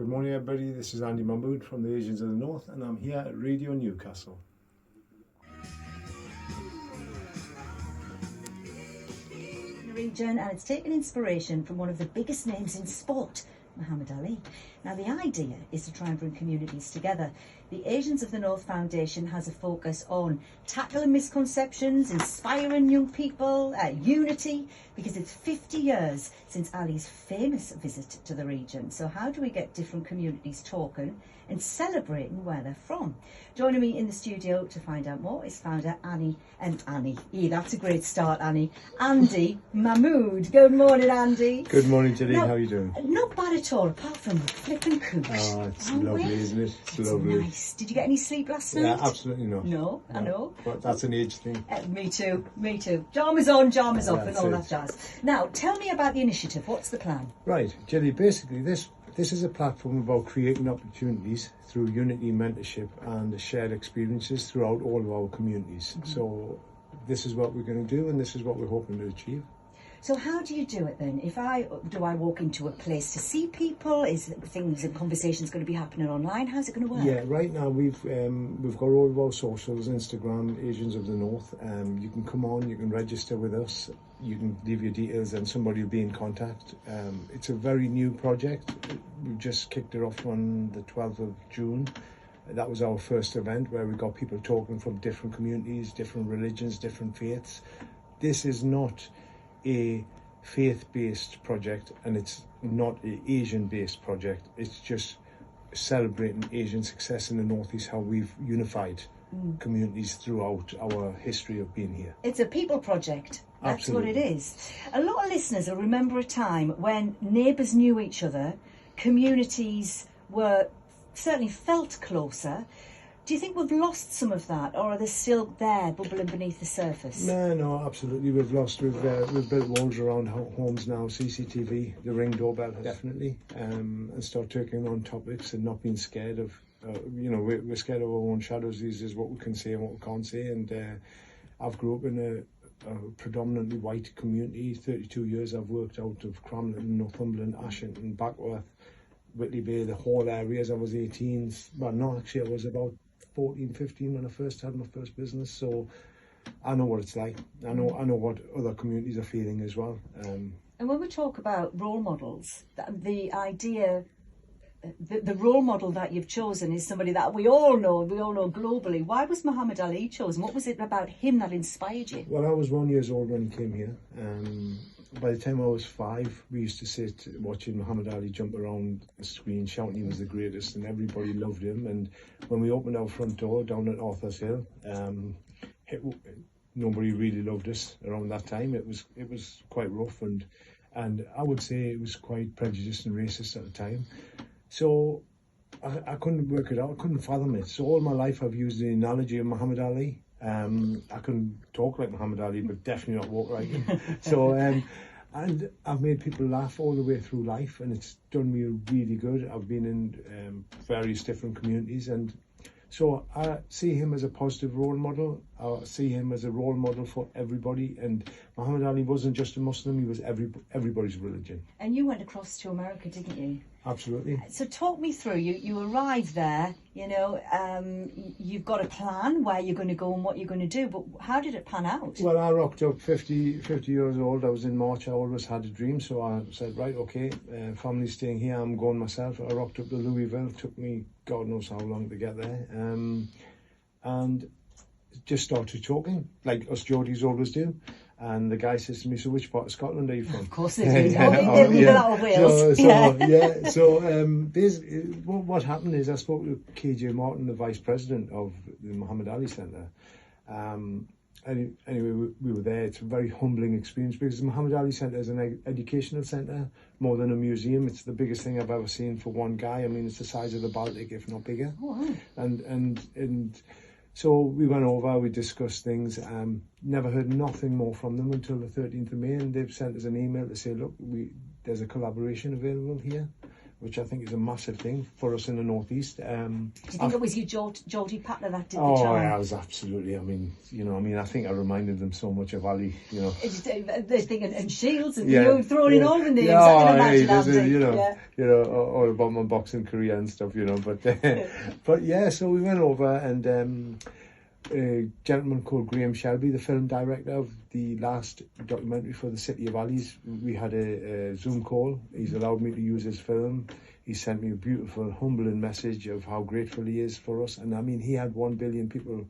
Good morning, everybody. This is Andy Mahmood from the Asians of the North, and I'm here at Radio Newcastle. The region, and it's taken inspiration from one of the biggest names in sport, Muhammad Ali. Now, the idea is to try and bring communities together. The Asians of the North Foundation has a focus on tackling misconceptions, inspiring young people, unity, because it's 50 years since Ali's famous visit to the region. So how do we get different communities talking and celebrating where they're from? Joining me in the studio to find out more is founder Annie. That's a great start, Annie. Andy Mahmood. Good morning, Andy. Good morning, Gilly. How are you doing? Not bad at all, apart from flipping coot. Oh, it's lovely, isn't it? It's lovely. Nice. Did you get any sleep last night? Yeah, absolutely not. No, I know. But that's an age thing. Me too. Pyjamas on, pyjamas off, and all it. that jazz. Now, tell me about the initiative. What's the plan? Right, Gilly, basically this is a platform about creating opportunities through unity, mentorship and shared experiences throughout all of our communities. Mm-hmm. So this is what we're going to do, and this is what we're hoping to achieve. So how do you do it then? Do I walk into a place to see people? Is things and conversations going to be happening online? How's it going to work? Yeah, right now we've got all of our socials, Instagram, Asians of the North. You can come on, you can register with us, you can leave your details and somebody will be in contact. It's a very new project. We just kicked it off on the 12th of June. That was our first event where we got people talking from different communities, different religions, different faiths. This is not a faith-based project, and it's not an Asian-based project. It's just celebrating Asian success in the Northeast, how we've unified communities throughout our history of being here. It's a people project. That's Absolutely. what it is. A lot of listeners will remember a time when neighbours knew each other, communities were certainly felt closer. Do you think we've lost some of that, or are they still there, bubbling beneath the surface? No, absolutely. We've built walls around homes now, CCTV, the Ring doorbell, definitely, and start taking on topics and not being scared of, we're scared of our own shadows. This is what we can say and what we can't say. And I've grew up in a predominantly white community. 32 years I've worked out of Cramlin, Northumberland, Ashington, Backworth, Whitley Bay, the whole areas. I was 18, well, no, actually I was about 14, 15 when I first had my first business, so I know what it's like. I know what other communities are feeling as well. And when we talk about role models, the idea, the role model that you've chosen is somebody that we all know globally. Why was Muhammad Ali chosen? What was it about him that inspired you? Well, I was 1 year old when he came here. By the time I was 5, we used to sit watching Muhammad Ali jump around the screen, shouting he was the greatest, and everybody loved him. And when we opened our front door down at Arthur's Hill, nobody really loved us around that time. It was quite rough, and I would say it was quite prejudiced and racist at the time. So I couldn't work it out. I couldn't fathom it. So all my life I've used the analogy of Muhammad Ali. I couldn't talk like Muhammad Ali, but definitely not walk like him. So, and I've made people laugh all the way through life, and it's done me really good. I've been in various different communities, and so I see him as a positive role model. I see him as a role model for everybody. And Muhammad Ali wasn't just a Muslim; he was everybody's religion. And you went across to America, didn't you? Absolutely. So talk me through, you arrived there, you've got a plan where you're going to go and what you're going to do, but how did it pan out? Well, I rocked up 50 years old. I was in March. I always had a dream, so I said, right, okay, family's staying here, I'm going myself. I rocked up to Louisville. It took me God knows how long to get there, and just started talking like us Geordies always do. And the guy says to me, so which part of Scotland are you from? Of course they do. They've got out of Wales. Basically, what happened is I spoke to KJ Martin, the Vice President of the Muhammad Ali Centre. Anyway, we were there. It's a very humbling experience because the Muhammad Ali Centre is an educational centre more than a museum. It's the biggest thing I've ever seen for one guy. I mean, it's the size of the Baltic, if not bigger. Oh, wow. And so we went over, we discussed things, never heard nothing more from them until the 13th of May, and they've sent us an email to say, look, there's a collaboration available here. which I think is a massive thing for us in the northeast. Do you think it was you, Geordie Patler, that did the Oh, charm? yeah, I was absolutely. I mean, I think I reminded them so much of Ali. They're thinking, and Shields, and you throwing in all the names. Yeah, I can imagine, Andy. all about my boxing career and stuff, But yeah, so we went over, and a gentleman called Graham Shelby, the film director of the last documentary for the City of Alleys, we had a Zoom call. He's allowed me to use his film. He sent me a beautiful, humbling message of how grateful he is for us. And I mean, he had 1 billion people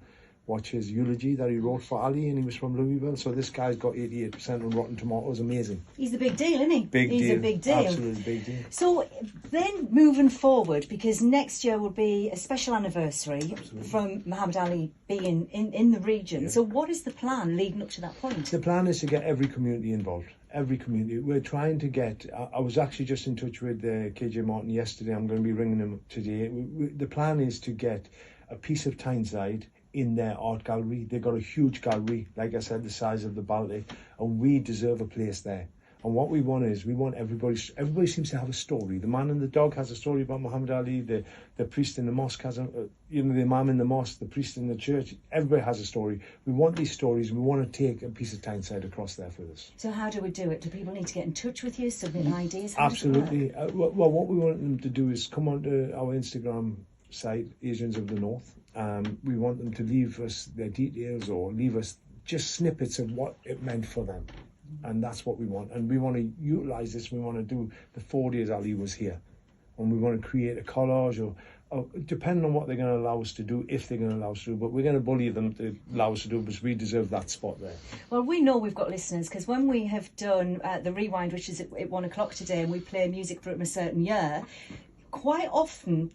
watch his eulogy that he wrote for Ali, and he was from Louisville. So this guy's got 88% on Rotten Tomatoes. Amazing. He's the big deal, isn't he? He's a big deal. Absolutely big deal. So then moving forward, because next year will be a special anniversary from Muhammad Ali being in the region. Yeah. So what is the plan leading up to that point? The plan is to get every community involved. Every community. We're trying to get... I was actually just in touch with KJ Martin yesterday. I'm going to be ringing him today. The plan is to get a piece of Tyneside in their art gallery. They've got a huge gallery, like I said, the size of the Baltic, and we deserve a place there. And what we want is, we want everybody seems to have a story. The man and the dog has a story about Muhammad Ali, the priest in the mosque has the imam in the mosque, the priest in the church, everybody has a story. We want these stories, and we want to take a piece of Tyneside across there for this. So how do we do it? Do people need to get in touch with you, submit ideas? How Absolutely. Well, what we want them to do is come onto our Instagram site, Asians of the North. We want them to leave us their details or leave us just snippets of what it meant for them. And that's what we want. And we want to utilise this. We want to do the 4 days Ali was here. And we want to create a collage or depending on what they're going to allow us to do, if they're going to allow us to do. But we're going to bully them to allow us to do, because we deserve that spot there. Well, we know we've got listeners, because when we have done the Rewind, which is at 1 o'clock today, and we play music from a certain year, quite often,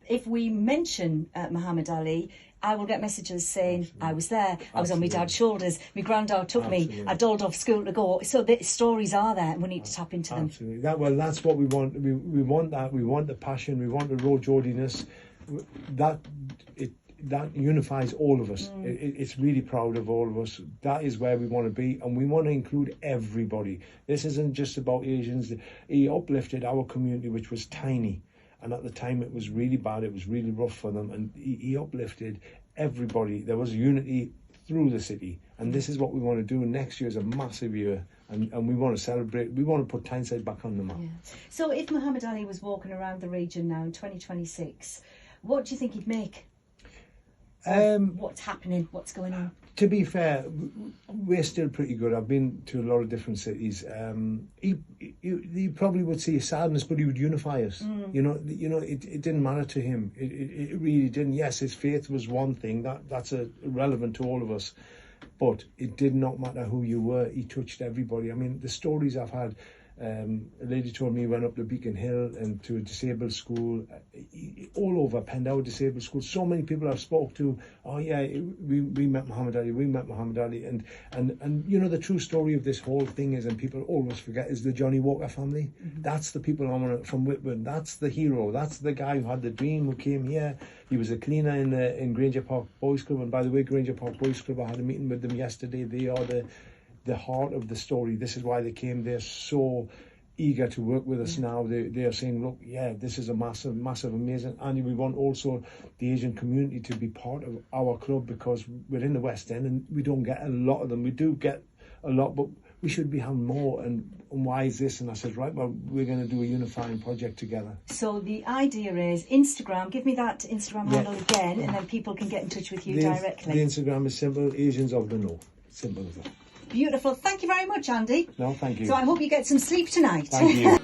if we mention Muhammad Ali, I will get messages saying, I was there, I was on my dad's shoulders, my granddad took me, I dolled off school to go. So the stories are there, and we need to tap into them. Absolutely. That's what we want. We want that. We want the passion. We want the raw Geordiness. That unifies all of us. It's really proud of all of us. That is where we want to be, and we want to include everybody. This isn't just about Asians. He uplifted our community, which was tiny. And at the time, it was really bad. It was really rough for them. And he uplifted everybody. There was unity through the city. And this is what we want to do. Next year is a massive year. And we want to celebrate. We want to put Tyneside back on the map. Yeah. So if Muhammad Ali was walking around the region now in 2026, what do you think he'd make? What's happening? What's going on? To be fair, we're still pretty good. I've been to a lot of different cities. He probably would see sadness, but he would unify us. It didn't matter to him. It really didn't. Yes, his faith was one thing. That's irrelevant to all of us. But it did not matter who you were. He touched everybody. I mean, the stories I've had. A lady told me he went up to Beacon Hill and to a disabled school, all over Pendow disabled school. So many people I've spoke to, we met Muhammad Ali, and the true story of this whole thing is, and people always forget, is the Johnny Walker family. That's the people from Whitburn. That's the hero. That's the guy who had the dream, who came here. He was a cleaner in Granger Park Boys Club, and by the way, Granger Park Boys Club, I had a meeting with them yesterday. They are the heart of the story. This is why they came. They're so eager to work with us now. They are saying, look, this is a massive, amazing. And we want also the Asian community to be part of our club, because we're in the West End and we don't get a lot of them. We do get a lot, but we should be having more. And why is this? And I said, right, well, we're going to do a unifying project together. So the idea is Instagram. Give me that Instagram handle again, and then people can get in touch with you directly. The Instagram is simple, Asians of the North. Simple as that. Beautiful. Thank you very much, Andy. No, thank you. So I hope you get some sleep tonight. Thank you.